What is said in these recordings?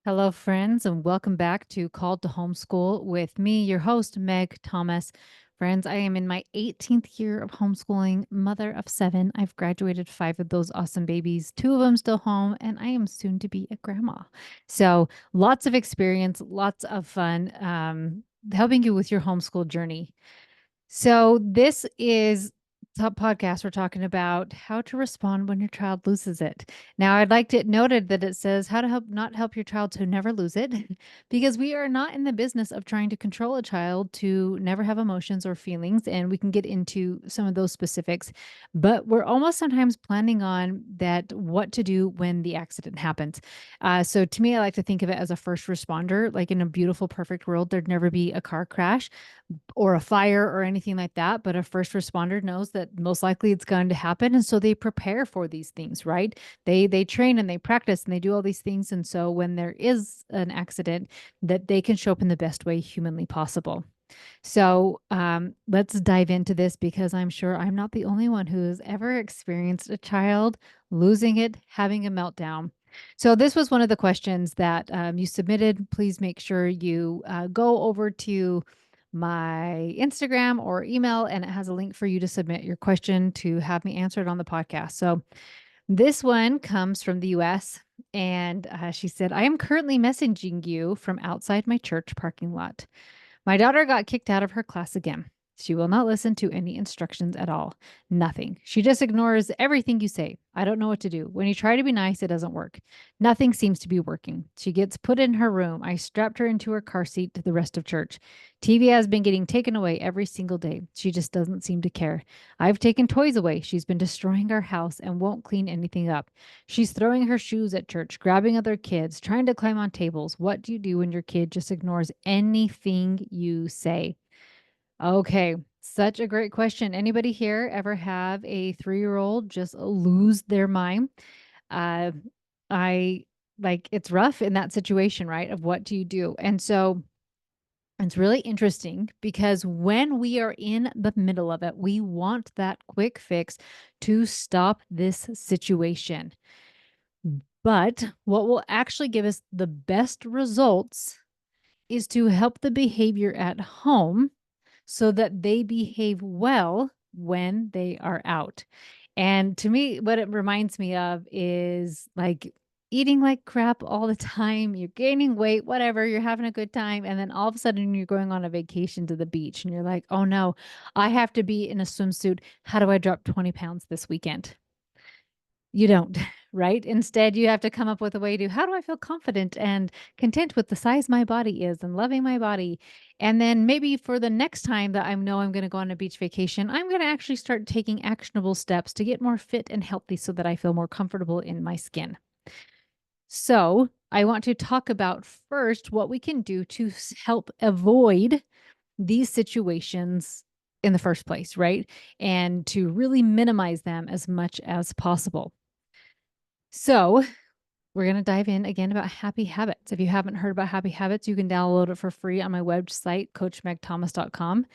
Hello, friends, and welcome back to Called to Homeschool with me, your host, Meg Thomas. Friends, I am in my 18th year of homeschooling, mother of seven. I've graduated five of those awesome babies, two of them still home, and I am soon to be a grandma. So, lots of experience, lots of fun helping you with your homeschool journey. So, this is top podcast. We're talking about how to respond when your child loses it. Now, I'd like it noted that it says how to not help your child to never lose it, because we are not in the business of trying to control a child to never have emotions or feelings. And we can get into some of those specifics, but we're almost sometimes planning on that what to do when the accident happens. So, to me, I like to think of it as a first responder. Like in a beautiful, perfect world, there'd never be a car crash or a fire or anything like that, but a first responder knows that most likely it's going to happen, and so they prepare for these things, right? They train and they practice and they do all these things, and so when there is an accident, that they can show up in the best way humanly possible. So let's dive into this because I'm sure I'm not the only one who has ever experienced a child losing it, having a meltdown. So this was one of the questions that you submitted. Please make sure you go over to my Instagram or email, and it has a link for you to submit your question to have me answered on the podcast. So this one comes from the US, and she said, I am currently messaging you from outside my church parking lot. My daughter got kicked out of her class again. She will not listen to any instructions at all. Nothing. She just ignores everything you say. I don't know what to do. When you try to be nice, it doesn't work. Nothing seems to be working. She gets put in her room. I strapped her into her car seat to the rest of church. TV has been getting taken away every single day. She just doesn't seem to care. I've taken toys away. She's been destroying our house and won't clean anything up. She's throwing her shoes at church, grabbing other kids, trying to climb on tables. What do you do when your kid just ignores anything you say? Okay, such a great question. Anybody here ever have a 3-year-old just lose their mind? Uh, I like it's rough in that situation, right? Of what do you do? And so it's really interesting because when we are in the middle of it, we want that quick fix to stop this situation. But what will actually give us the best results is to help the behavior at home so that they behave well when they are out. And to me, what it reminds me of is like eating like crap all the time. You're gaining weight, whatever, you're having a good time. And then all of a sudden you're going on a vacation to the beach and you're like, oh no, I have to be in a swimsuit. How do I drop 20 pounds this weekend? You don't, right? Instead, you have to come up with a way to how do I feel confident and content with the size my body is and loving my body? And then maybe for the next time that I know I'm going to go on a beach vacation, I'm going to actually start taking actionable steps to get more fit and healthy so that I feel more comfortable in my skin. So, I want to talk about first what we can do to help avoid these situations in the first place, right? And to really minimize them as much as possible. So, we're going to dive in again about happy habits. If you haven't heard about happy habits, you can download it for free on my website, coachmegthomas.com.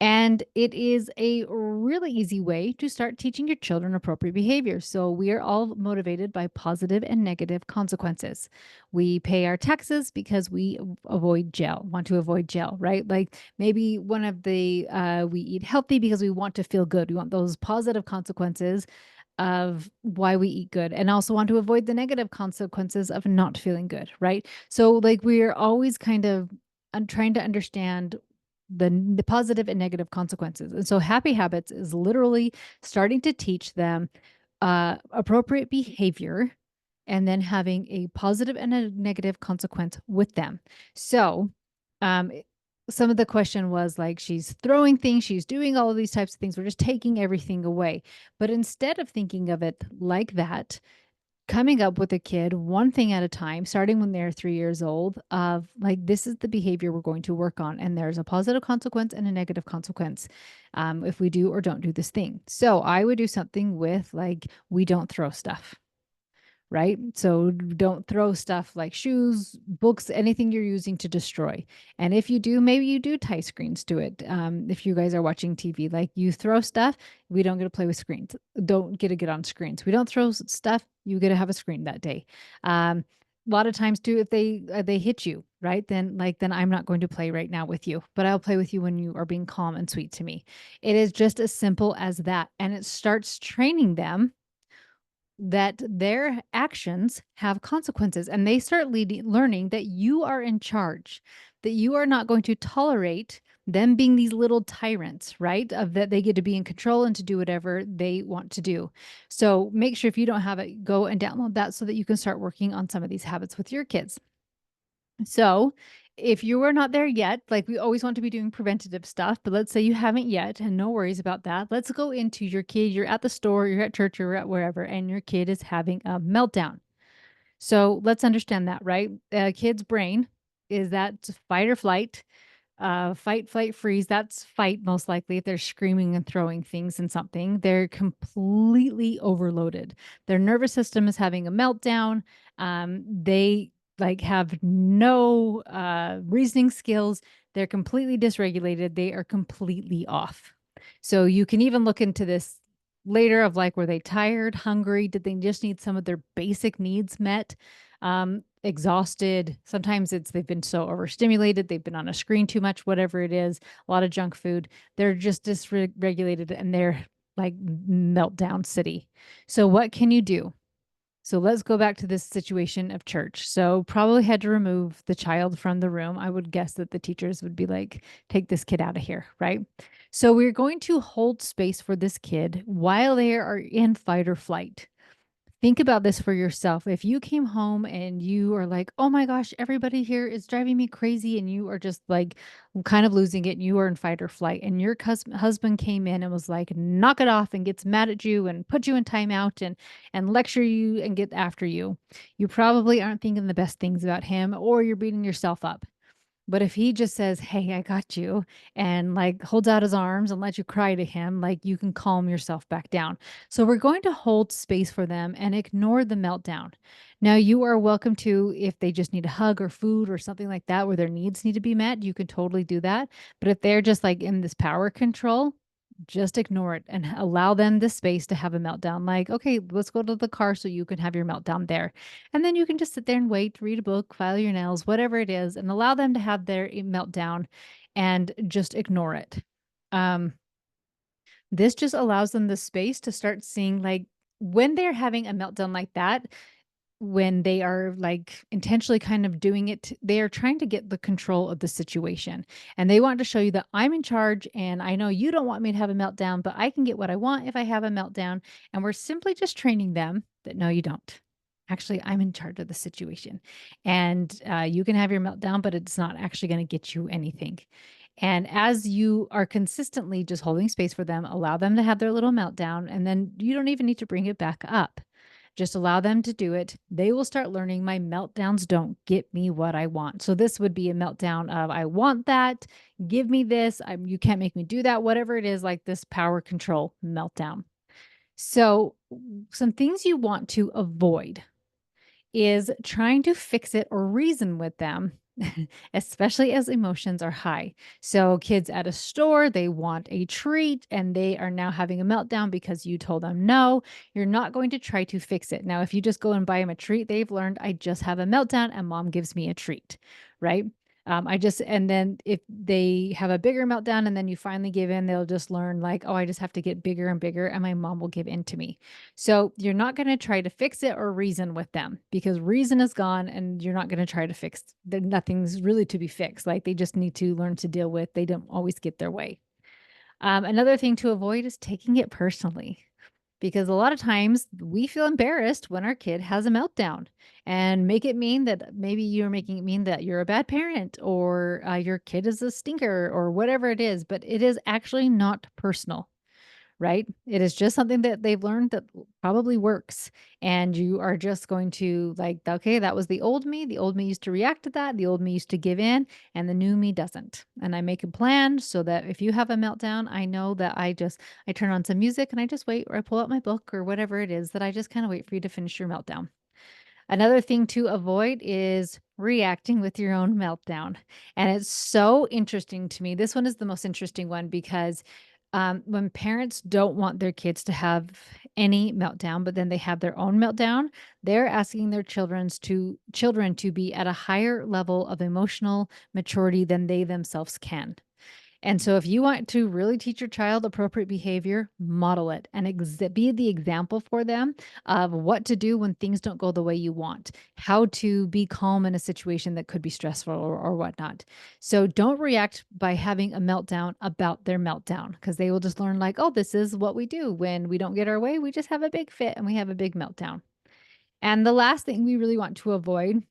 And it is a really easy way to start teaching your children appropriate behavior. So, we are all motivated by positive and negative consequences. We pay our taxes because we want to avoid jail, right? Like maybe we eat healthy because we want to feel good. We want those positive consequences of why we eat good and also want to avoid the negative consequences of not feeling good, right? So like we're always kind of trying to understand the positive and negative consequences. And so happy habits is literally starting to teach them appropriate behavior and then having a positive and a negative consequence with them. So, um, some of the question was like, she's throwing things, she's doing all of these types of things. We're just taking everything away. But instead of thinking of it like that, coming up with a kid one thing at a time, starting when they're 3 years old, of like, this is the behavior we're going to work on. And there's a positive consequence and a negative consequence if we do or don't do this thing. So I would do something with like, we don't throw stuff, right? So don't throw stuff like shoes, books, anything you're using to destroy. And if you do, maybe you do tie screens to it. If you guys are watching TV, like you throw stuff, we don't get to play with screens. Don't get to get on screens. We don't throw stuff, you get to have a screen that day. Um, A lot of times too, if they hit you, right? Then I'm not going to play right now with you, but I'll play with you when you are being calm and sweet to me. It is just as simple as that, and it starts training them that their actions have consequences, and they start learning that you are in charge, that you are not going to tolerate them being these little tyrants, right? Of that they get to be in control and to do whatever they want to do. So make sure if you don't have it, go and download that so that you can start working on some of these habits with your kids. So, if you are not there yet, like we always want to be doing preventative stuff, but let's say you haven't yet, and no worries about that. Let's go into your kid. You're at the store, you're at church, you're at wherever, and your kid is having a meltdown. So, let's understand that, right? A kid's brain is that fight or flight, fight, flight, freeze. That's fight, most likely. If they're screaming and throwing things and something, they're completely overloaded. Their nervous system is having a meltdown. They like have no reasoning skills. They're completely dysregulated. They are completely off. So you can even look into this later of like, were they tired, hungry? Did they just need some of their basic needs met? Exhausted. Sometimes it's they've been so overstimulated, they've been on a screen too much, whatever it is, a lot of junk food. They're just dysregulated and they're like meltdown city. So what can you do? So let's go back to this situation of church. So probably had to remove the child from the room. I would guess that the teachers would be like, take this kid out of here, right? So we're going to hold space for this kid while they are in fight or flight. Think about this for yourself. If you came home and you are like, "Oh my gosh, everybody here is driving me crazy," and you are just like kind of losing it, and you are in fight or flight, and your husband came in and was like, "Knock it off," and gets mad at you and put you in timeout and lecture you and get after you, you probably aren't thinking the best things about him, or you're beating yourself up. But if he just says, "Hey, I got you," and like holds out his arms and lets you cry to him, like you can calm yourself back down. So we're going to hold space for them and ignore the meltdown. Now, you are welcome to, if they just need a hug or food or something like that, where their needs need to be met, you can totally do that. But if they're just like in this power control, just ignore it and allow them the space to have a meltdown. Like, okay, let's go to the car so you can have your meltdown there. And then you can just sit there and wait, read a book, file your nails, whatever it is, and allow them to have their meltdown and just ignore it. Um, this just allows them the space to start seeing, like, when they're having a meltdown like that, when they are like intentionally kind of doing it, they are trying to get the control of the situation. And they want to show you that I'm in charge and I know you don't want me to have a meltdown, but I can get what I want if I have a meltdown. And we're simply just training them that no, you don't. Actually, I'm in charge of the situation. And you can have your meltdown, but it's not actually going to get you anything. And as you are consistently just holding space for them, allow them to have their little meltdown. And then you don't even need to bring it back up. Just allow them to do it. They will start learning my meltdowns don't get me what I want. So this would be a meltdown of I want that, give me this, you can't make me do that, whatever it is, like this power control meltdown. So some things you want to avoid is trying to fix it or reason with them, especially as emotions are high. So, kids at a store, they want a treat and they are now having a meltdown because you told them no. You're not going to try to fix it. Now, if you just go and buy them a treat, they've learned I just have a meltdown and mom gives me a treat, right? And then if they have a bigger meltdown and then you finally give in, they'll just learn, like, oh, I just have to get bigger and bigger and my mom will give in to me. So you're not going to try to fix it or reason with them because reason is gone and you're not going to try to fix nothing's really to be fixed. Like they just need to learn to deal with. They don't always get their way. Another thing to avoid is taking it personally because a lot of times we feel embarrassed when our kid has a meltdown and make it mean that maybe you're making it mean that you're a bad parent or your kid is a stinker or whatever it is, but it is actually not personal, right? It is just something that they've learned that probably works. And you are just going to like, okay, that was the old me. The old me used to react to that. The old me used to give in, and the new me doesn't. And I make a plan so that if you have a meltdown, I know that I turn on some music and I just wait, or I pull out my book or whatever it is that I just kind of wait for you to finish your meltdown. Another thing to avoid is reacting with your own meltdown. And it's so interesting to me. This one is the most interesting one because When parents don't want their kids to have any meltdown, but then they have their own meltdown, they're asking their children to be at a higher level of emotional maturity than they themselves can. And so if you want to really teach your child appropriate behavior, model it and be the example for them of what to do when things don't go the way you want, how to be calm in a situation that could be stressful or whatnot. So don't react by having a meltdown about their meltdown because they will just learn, like, oh, this is what we do when we don't get our way. We just have a big fit and we have a big meltdown. And the last thing we really want to avoid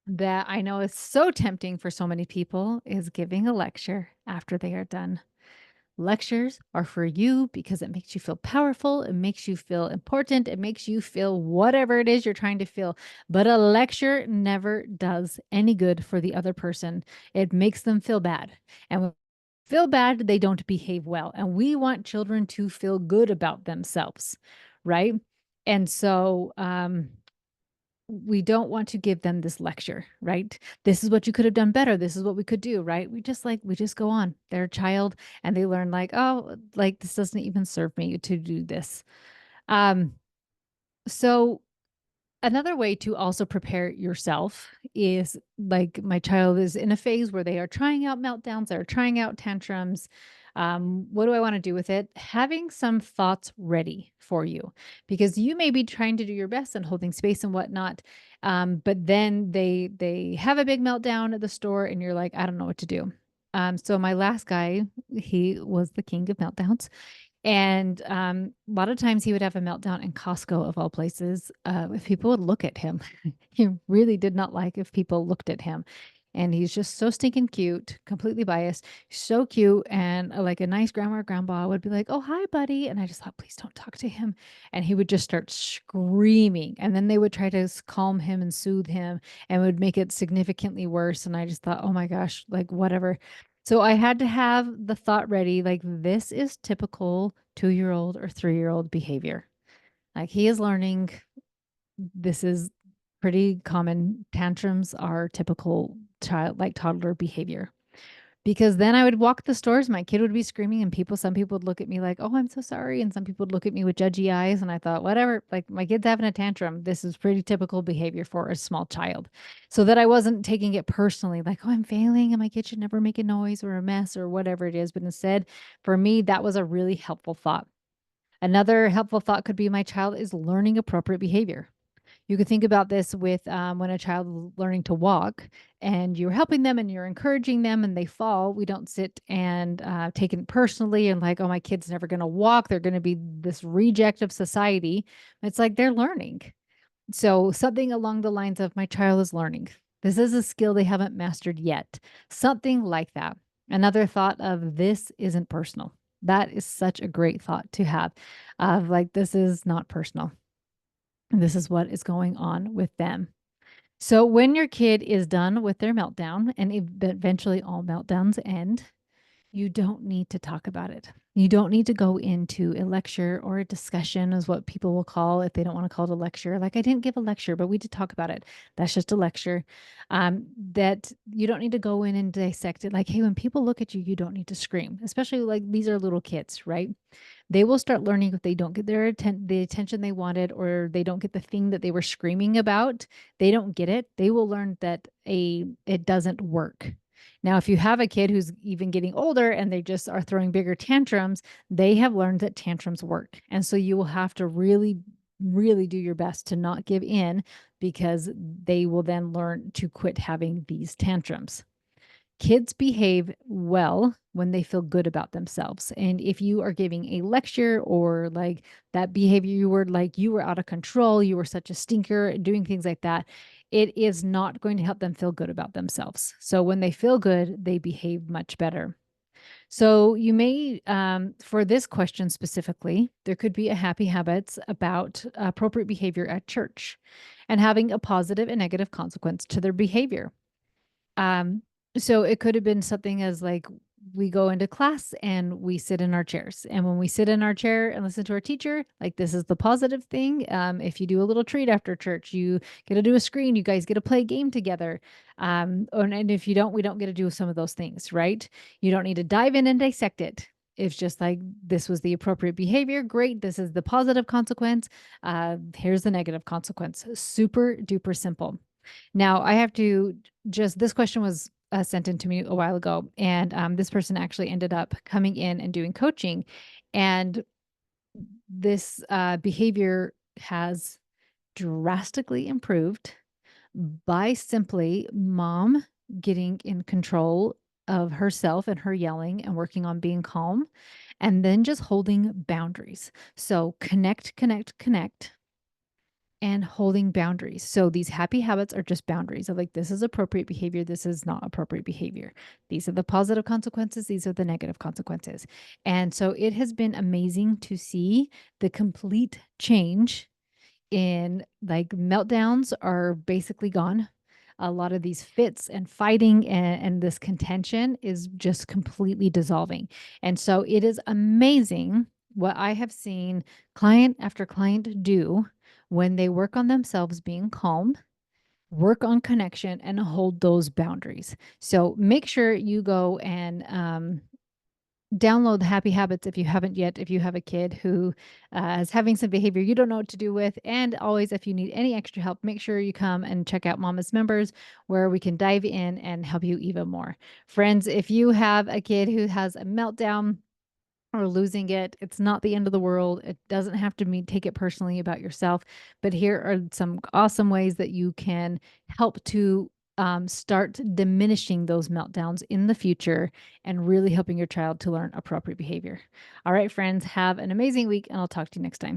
that I know is so tempting for so many people is giving a lecture after they are done. Lectures are for you because it makes you feel powerful, it makes you feel important, it makes you feel whatever it is you're trying to feel. But a lecture never does any good for the other person. It makes them feel bad. And when they feel bad, they don't behave well. And we want children to feel good about themselves, right? And so, we don't want to give them this lecture, right? This is what you could have done better. This is what we could do, right? We just go on. They're a child and they learn, like, oh, like this doesn't even serve me to do this. Um, so another way to also prepare yourself is, like, my child is in a phase where they are trying out meltdowns, they're trying out tantrums. What do I want to do with it? Having some thoughts ready for you because you may be trying to do your best and holding space and whatnot. But then they have a big meltdown at the store and you're like, I don't know what to do. So my last guy, he was the king of meltdowns. And, a lot of times he would have a meltdown in Costco of all places, if people would look at him. He really did not like if people looked at him. And he's just so stinking cute, completely biased, so cute. And like a nice grandma or grandpa would be like, "Oh, hi, buddy." And I just thought, please don't talk to him. And he would just start screaming. And then they would try to calm him and soothe him and would make it significantly worse. And I just thought, oh my gosh, like whatever. So I had to have the thought ready, like, this is typical 2-year-old or 3-year-old behavior. Like, he is learning, this is pretty common. Tantrums are typical child, like toddler behavior. Because then I would walk the stores, my kid would be screaming, and some people would look at me like, "Oh, I'm so sorry." And some people would look at me with judgy eyes. And I thought, whatever, like, my kid's having a tantrum. This is pretty typical behavior for a small child. So that I wasn't taking it personally, like, oh, I'm failing and my kid should never make a noise or a mess or whatever it is. But instead, for me, that was a really helpful thought. Another helpful thought could be, my child is learning appropriate behavior. You could think about this with, when a child is learning to walk and you're helping them and you're encouraging them and they fall. We don't sit and take it personally and like, oh, my kid's never going to walk. They're going to be this reject of society. It's like they're learning. So something along the lines of, my child is learning. This is a skill they haven't mastered yet. Something like that. Another thought of, this isn't personal. That is such a great thought to have, of like, this is not personal. This is what is going on with them. So when your kid is done with their meltdown, and eventually all meltdowns end, you don't need to talk about it. You don't need to go into a lecture or a discussion, is what people will call, if they don't want to call it a lecture. Like, I didn't give a lecture, but we did talk about it. That's just a lecture. That you don't need to go in and dissect it. Like, hey, when people look at you, you don't need to scream, especially like these are little kids, right? They will start learning if they don't get the attention they wanted, or they don't get the thing that they were screaming about. They don't get it. They will learn that it doesn't work. Now, if you have a kid who's even getting older and they just are throwing bigger tantrums, they have learned that tantrums work. And so you will have to really, really do your best to not give in, because they will then learn to quit having these tantrums. Kids behave well when they feel good about themselves. And if you are giving a lecture, or like that behavior, you were out of control, you were such a stinker, doing things like that, it is not going to help them feel good about themselves. So when they feel good, they behave much better. So you may, for this question specifically, there could be a happy habits about appropriate behavior at church and having a positive and negative consequence to their behavior. Um, so it could have been something as like, we go into class and we sit in our chairs. And when we sit in our chair and listen to our teacher, like, this is the positive thing. If you do a little treat after church, you get to do a screen, you guys get to play a game together. And if you don't, we don't get to do some of those things, right? You don't need to dive in and dissect it. It's just like, this was the appropriate behavior. Great. This is the positive consequence. Here's the negative consequence. Super duper simple. Now, I have to just, this question was sent in to me a while ago. And this person actually ended up coming in and doing coaching. And this behavior has drastically improved by simply mom getting in control of herself and her yelling and working on being calm, and then just holding boundaries. So connect, connect, connect, and holding boundaries. So these happy habits are just boundaries of like, this is appropriate behavior, this is not appropriate behavior. These are the positive consequences, these are the negative consequences. And so it has been amazing to see the complete change in, like, meltdowns are basically gone. A lot of these fits and fighting and this contention is just completely dissolving. And so it is amazing what I have seen client after client do when they work on themselves being calm, work on connection, and hold those boundaries. So make sure you go and download the Happy Habits if you haven't yet, if you have a kid who is having some behavior you don't know what to do with. And always, if you need any extra help, make sure you come and check out Mama's Members, where we can dive in and help you even more. Friends, if you have a kid who has a meltdown or losing it, it's not the end of the world. It doesn't have to mean take it personally about yourself. But here are some awesome ways that you can help to start diminishing those meltdowns in the future and really helping your child to learn appropriate behavior. All right, friends, have an amazing week, and I'll talk to you next time.